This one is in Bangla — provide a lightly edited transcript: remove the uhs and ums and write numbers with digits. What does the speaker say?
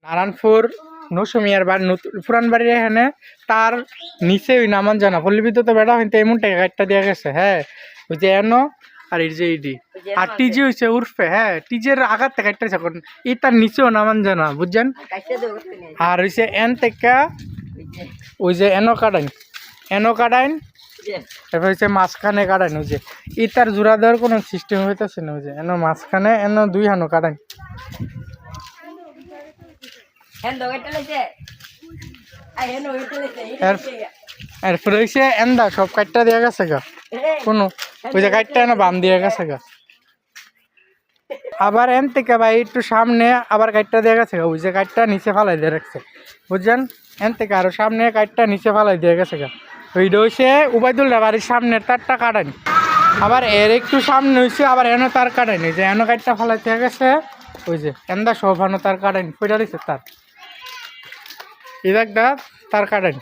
নারায়ণপুর নৌসুমিয়ার বাড়ি পুরান বাড়ির এখানে তার নিচে ওই নামান জানা পল্লীবিদ্যুৎ তো বেড়া হইতে এমন টাকা একটা দেওয়া গেছে। হ্যাঁ ওই যে এনো আর এই যে ইডি আর টিজি হয়েছে উর্ফে। হ্যাঁ টিজের আঘাত থেকে একটা এখন এই তার নিচেও নামান জানা বুঝছেন। আর হয়েছে এন থেকে ওই যে এনো কাটাইন এবার হচ্ছে মাঝখানে কাটাইন ওই যে ইটার জোড়া দেওয়ার কোনো সিস্টেম হইতেছে না। ওই যে এনো মাঝখানে এনো দুই হানো কাটাইন। এরপরে হয়েছে এন্দা সব কাটটা দেওয়া গেছে গা কোনো ওই যে কাটটা এনে বাম দিয়ে গেছে গা। আবার এন থেকে ভাই একটু সামনে আবার কাটটা দেওয়া গেছে গা। ওই যে কাটটা নিচে ফালাই দিয়ে রাখছে বুঝছেন। এন থেকে আরো সামনে কাটটা নিচে ফালাই দিয়ে গেছে গা। ওইটা হচ্ছে উবাইদুল্লাহ বাড়ির সামনের তারটা কাটানি। আবার এর একটু সামনে হয়েছে আবার এনে তার কাটানি যে এনো কাটটা ফালাই দিয়ে গেছে। ওই যে এন্দা সব হানো তার কাটানি ফেরা দিচ্ছে তার এটা তার কাটানি।